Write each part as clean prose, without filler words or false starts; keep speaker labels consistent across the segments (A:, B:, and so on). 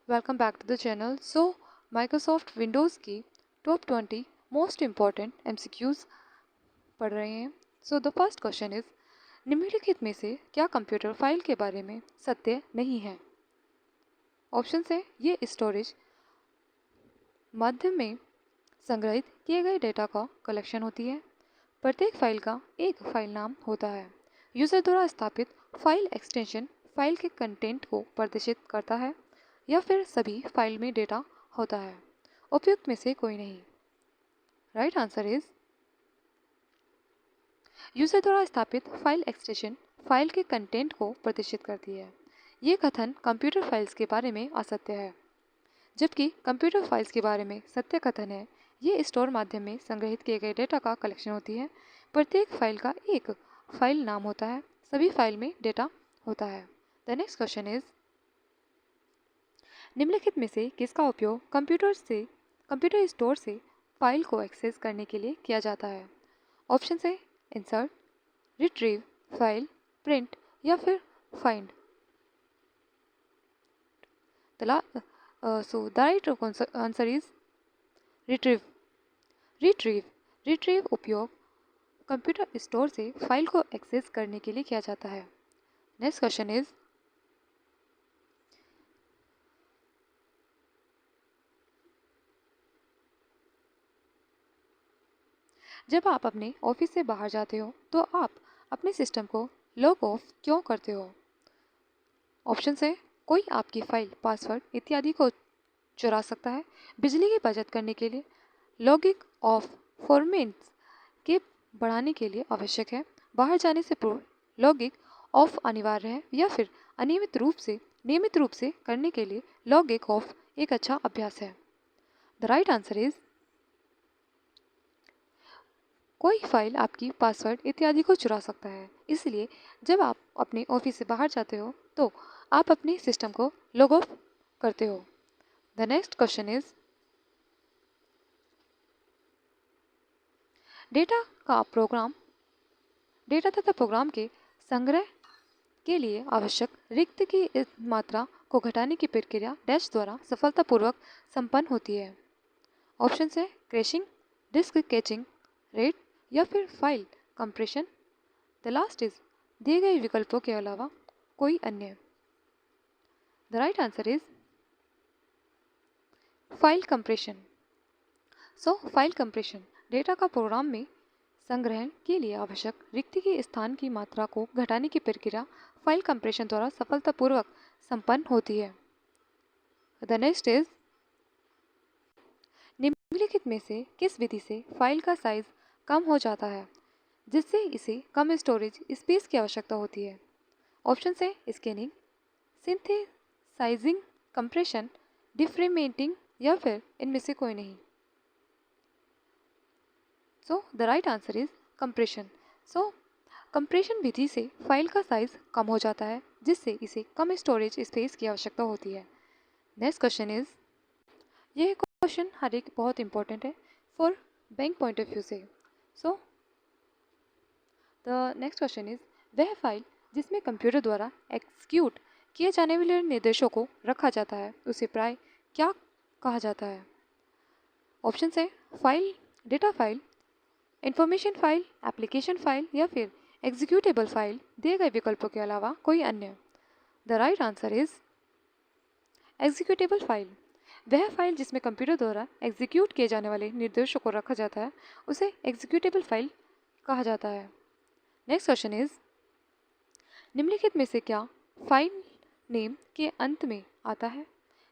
A: Welcome back to the channel. Microsoft Windows की top 20 most important MCQs पढ़ रहे हैं। द फर्स्ट क्वेश्चन इज, निम्नलिखित में से क्या कंप्यूटर फाइल के बारे में सत्य नहीं है? ऑप्शन है, ये स्टोरेज माध्यम में संग्रहित किए गए डेटा का कलेक्शन होती है। प्रत्येक फाइल का एक फाइल नाम होता है। यूज़र द्वारा स्थापित फाइल एक्सटेंशन फाइल के कंटेंट को प्रदर्शित करता है, या फिर सभी फाइल में डेटा होता है। उपयुक्त में से कोई नहीं। राइट आंसर इज, यूजर द्वारा स्थापित फाइल एक्सटेंशन फाइल के कंटेंट को प्रदर्शित करती है। ये कथन कंप्यूटर फाइल्स के बारे में असत्य है, जबकि कंप्यूटर फाइल्स के बारे में सत्य कथन है। ये स्टोर माध्यम में संग्रहित किए गए डेटा का कलेक्शन होती है। प्रत्येक फाइल का एक फाइल नाम होता है, सभी फाइल में डेटा होता है। द नेक्स्ट क्वेश्चन इज, निम्नलिखित में से किसका उपयोग कंप्यूटर स्टोर से फाइल को एक्सेस करने के लिए किया जाता है? ऑप्शन है, इंसर्ट, रिट्रीव, फाइल, प्रिंट या फिर find. The right answer is retrieve. Retrieve उपयोग कंप्यूटर स्टोर से फाइल को एक्सेस करने के लिए किया जाता है। नेक्स्ट क्वेश्चन इज, जब आप अपने ऑफिस से बाहर जाते हो तो आप अपने सिस्टम को लॉग ऑफ क्यों करते हो? ऑप्शन है, कोई आपकी फाइल, पासवर्ड इत्यादि को चुरा सकता है। बिजली की बचत करने के लिए, लॉगिंग ऑफ फॉर्मेट्स के बढ़ाने के लिए आवश्यक है। बाहर जाने से पूर्व लॉगिंग ऑफ अनिवार्य है, या फिर नियमित रूप से करने के लिए लॉगिंग ऑफ एक अच्छा अभ्यास है। द राइट आंसर इज, कोई फाइल आपकी पासवर्ड इत्यादि को चुरा सकता है, इसलिए जब आप अपने ऑफिस से बाहर जाते हो तो आप अपने सिस्टम को लॉग ऑफ करते हो। The next question is, data तथा प्रोग्राम के संग्रह के लिए आवश्यक रिक्त की इस मात्रा को घटाने की प्रक्रिया डैश द्वारा सफलतापूर्वक संपन्न होती है। ऑप्शन है, क्रैशिंग, डिस्क कैचिंग, रेट या फिर file compression. The last is, दिए गए विकल्पों के अलावा कोई अन्य। The right answer is file compression. File compression data का प्रोग्राम में संग्रहण के लिए आवश्यक रिक्ति के स्थान की मात्रा को घटाने की प्रक्रिया फाइल कंप्रेशन द्वारा सफलतापूर्वक संपन्न होती है। द नेक्स्ट इज, निम्नलिखित में से किस विधि से फाइल का साइज कम हो जाता है जिससे इसे कम स्टोरेज स्पेस की आवश्यकता होती है? ऑप्शन है, स्कैनिंग, सिंथेसाइजिंग, कंप्रेशन, डिफ्रेमेंटिंग या फिर इनमें से कोई नहीं। The right answer is compression. Compression विधि से फाइल का साइज कम हो जाता है जिससे इसे कम स्टोरेज स्पेस की आवश्यकता होती है। नेक्स्ट क्वेश्चन इज, यह क्वेश्चन हर एक बहुत इंपॉर्टेंट है for bank point of view से। द नेक्स्ट क्वेश्चन इज, वह फाइल जिसमें कंप्यूटर द्वारा एक्सिक्यूट किए जाने वाले निर्देशों को रखा जाता है उसे प्राय क्या कहा जाता है? ऑप्शन है, file, data file, information file, application file या फिर एग्जीक्यूटेबल फाइल। दिए गए विकल्पों के अलावा कोई अन्य। The right answer is executable file. वह फाइल जिसमें कंप्यूटर द्वारा एग्जीक्यूट किए जाने वाले निर्देशों को रखा जाता है उसे एग्जीक्यूटेबल फाइल कहा जाता है। नेक्स्ट क्वेश्चन इज, निम्नलिखित में से क्या फाइल नेम के अंत में आता है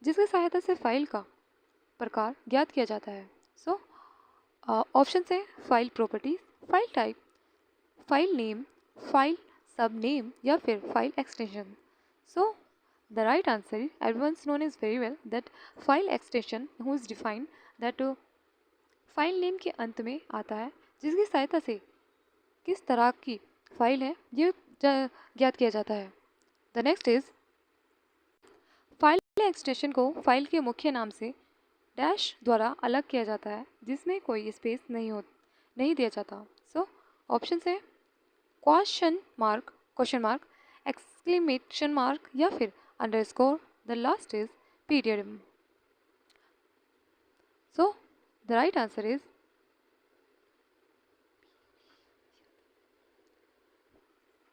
A: जिसकी सहायता से फाइल का प्रकार ज्ञात किया जाता है? ऑप्शन है, file properties, file type, file name, file सब नेम या फिर file extension. The right answer is, everyone's known is very well that file extension who is defined that file name के अंत में आता है जिसकी सहायता से किस तरह की फाइल है ये ज्ञात किया जाता है। The next is, file extension को फाइल के मुख्य नाम से डैश द्वारा अलग किया जाता है जिसमें कोई स्पेस नहीं दिया जाता। ऑप्शन है, क्वेश्चन मार्क, एक्सक्लेमेशन मार्क या फिर underscore. The last is PDM. So the right answer is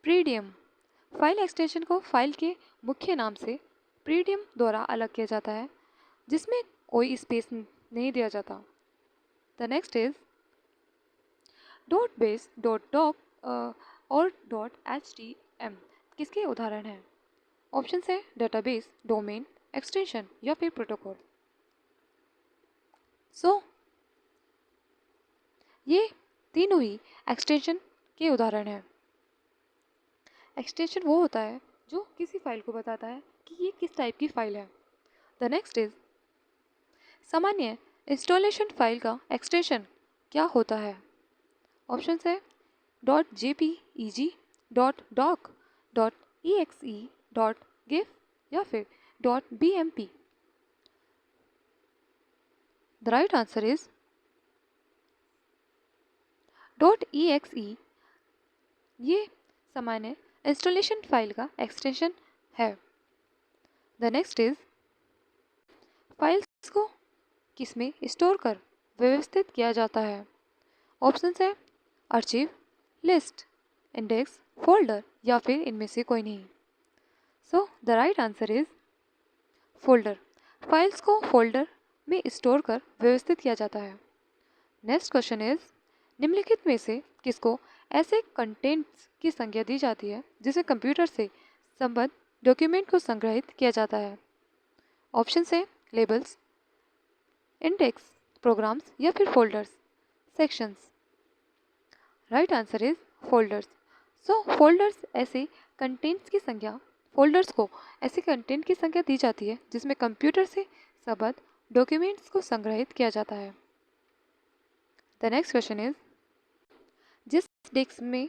A: PDM. File extension को फाइल के मुख्य नाम से PDM द्वारा अलग किया जाता है, जिसमें कोई स्पेस नहीं दिया जाता। The next is dot base, dot doc और डॉट HTML किसके उदाहरण हैं? ऑप्शन है डेटाबेस, डोमेन, एक्सटेंशन या फिर प्रोटोकॉल। सो ये तीनों ही एक्सटेंशन के उदाहरण हैं। एक्सटेंशन वो होता है जो किसी फाइल को बताता है कि ये किस टाइप की फाइल है। द नेक्स्ट इज सामान्य इंस्टॉलेशन फाइल का एक्सटेंशन क्या होता है? ऑप्शन है .jpeg, .doc, .exe, .gif या फिर .bmp। The right answer is .exe। ये सामान्य इंस्टॉलेशन फाइल का एक्सटेंशन है। द नेक्स्ट इज फाइल्स को किसमें स्टोर कर व्यवस्थित किया जाता है? ऑप्शन है आर्चिव, लिस्ट, इंडेक्स, फोल्डर या फिर इनमें से कोई नहीं। So the right answer is folder. Files को फोल्डर में स्टोर कर व्यवस्थित किया जाता है। नेक्स्ट क्वेश्चन इज निम्नलिखित में से किसको ऐसे कंटेंट्स की संज्ञा दी जाती है जिसे कंप्यूटर से संबद्ध डॉक्यूमेंट को संग्रहित किया जाता है? ऑप्शन है लेबल्स, इंडेक्स, प्रोग्राम्स या फिर folders, sections. Right answer is folders. So folders ऐसे कंटेंट्स की संख्या फोल्डर्स को ऐसे कंटेंट की संख्या दी जाती है जिसमें कंप्यूटर से संबद्ध डॉक्यूमेंट्स को संग्रहित किया जाता है। द नेक्स्ट क्वेश्चन इज जिस डिस्क में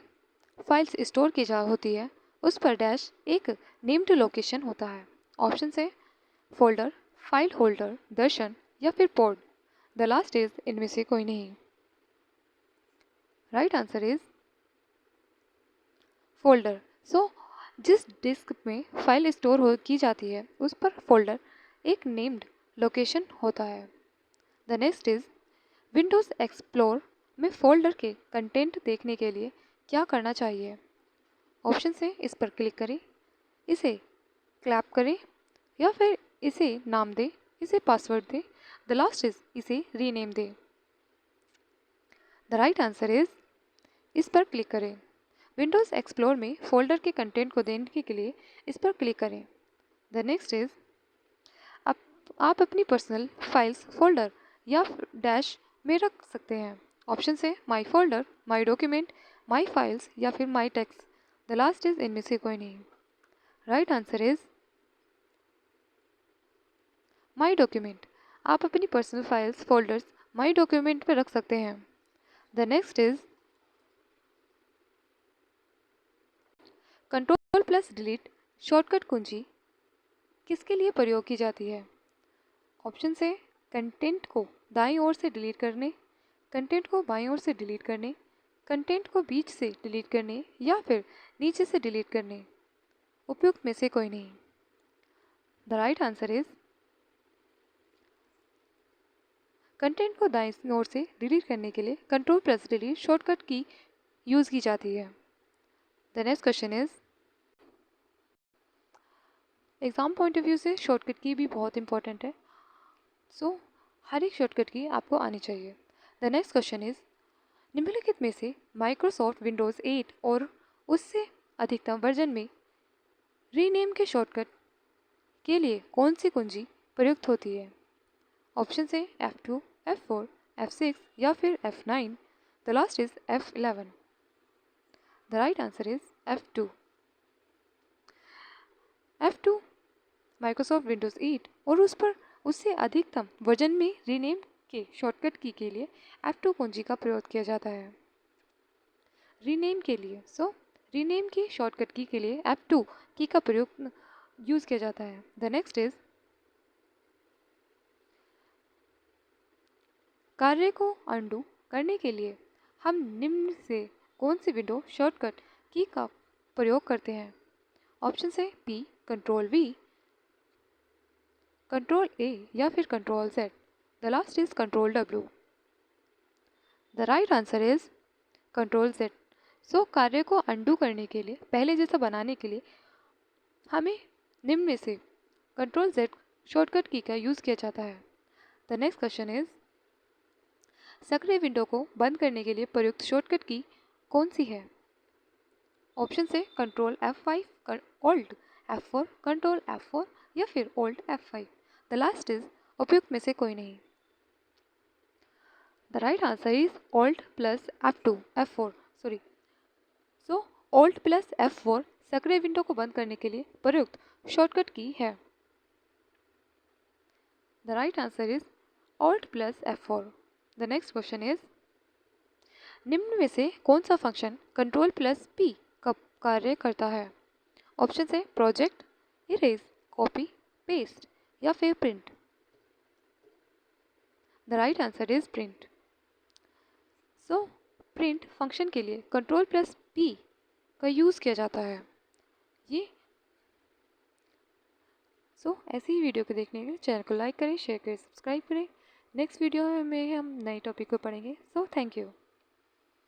A: फाइल्स स्टोर की जा होती है उस पर डैश एक नेम्ड लोकेशन होता है। ऑप्शन है फोल्डर, फाइल होल्डर, दर्शन या फिर पोर्ट। द लास्ट इज इनमें से कोई नहीं। Right answer is folder. So जिस डिस्क में फाइल स्टोर की जाती है उस पर फोल्डर एक नेम्ड लोकेशन होता है। The next is Windows explore में फोल्डर के कंटेंट देखने के लिए क्या करना चाहिए? ऑप्शन है इस पर क्लिक करें, इसे क्लैप करें या फिर इसे नाम दें, इसे पासवर्ड दें। द लास्ट इज इसे रीनेम दें। द राइट आंसर इज इस पर क्लिक करें। विंडोज़ एक्सप्लोर में फोल्डर के कंटेंट को देखने के लिए इस पर क्लिक करें। द नेक्स्ट इज आप अपनी पर्सनल फाइल्स फोल्डर या डैश में रख सकते हैं। ऑप्शन है my folder, my document, my files या फिर my text. The last is इनमें से कोई नहीं। Right answer is my document. आप अपनी personal files folders my document में रख सकते हैं। The next is control plus delete shortcut कुंजी किसके लिए प्रयोग की जाती है? ऑप्शन है कंटेंट को दाईं ओर से डिलीट करने, कंटेंट को बाईं ओर से डिलीट करने, कंटेंट को बीच से डिलीट करने या फिर नीचे से डिलीट करने। उपयुक्त में से कोई नहीं। The right answer is content को दाईं ओर से डिलीट करने के लिए कंट्रोल प्लस डिलीट शॉर्टकट की यूज़ की जाती है। The next question is exam point of view से शॉर्टकट की भी बहुत इंपॉर्टेंट है। सो हर एक शॉर्टकट की आपको आनी चाहिए। द नेक्स्ट क्वेश्चन इज निम्नलिखित में से माइक्रोसॉफ्ट विंडोज़ 8 और उससे अधिकतम वर्जन में रीनेम के शॉर्टकट के लिए कौन सी कुंजी प्रयुक्त होती है? ऑप्शन है F2, F4, F6 या फिर F9। The last is F11। The right answer is F2। F2 Microsoft Windows 8 और उससे अधिकतम वर्जन में रीनेम के शॉर्टकट की के लिए F2 कुंजी का प्रयोग किया जाता है रीनेम के लिए। सो रीनेम की शॉर्टकट की के लिए F2 की का प्रयोग यूज़ किया जाता है। द नेक्स्ट इज कार्य को अनडू करने के लिए हम निम्न से कौन सी विंडो शॉर्टकट की का प्रयोग करते हैं? ऑप्शन है P, कंट्रोल V, कंट्रोल ए या फिर control Z? The last is control W. The right answer is control Z. सो कार्य को अंडू करने के लिए, पहले जैसा बनाने के लिए हमें निम्न में से कंट्रोल Z शॉर्टकट की का यूज़ किया जाता है. द नेक्स्ट क्वेश्चन इज सक्रिय विंडो को बंद करने के लिए प्रयुक्त शॉर्टकट की कौन सी है? ऑप्शन है control F5, alt F4, control F4 या फिर alt F5. The last is उपयुक्त में से कोई नहीं. The right answer is alt plus F2 F4 sorry. So alt plus F4 सक्रिय विंडो को बंद करने के लिए प्रयुक्त शॉर्टकट की है. The right answer is alt plus F4. The next question is निम्न में से कौन सा फंक्शन कंट्रोल प्लस P का कार्य करता है? ऑप्शन है प्रोजेक्ट, इरेज, कॉपी, पेस्ट या फिर print. The right answer is print. So print function के लिए कंट्रोल प्लस P का यूज़ किया जाता है. ये ऐसी ही वीडियो को देखने के लिए चैनल को लाइक करें, शेयर करें, सब्सक्राइब करें. नेक्स्ट वीडियो में हम नए टॉपिक को पढ़ेंगे. So thank you.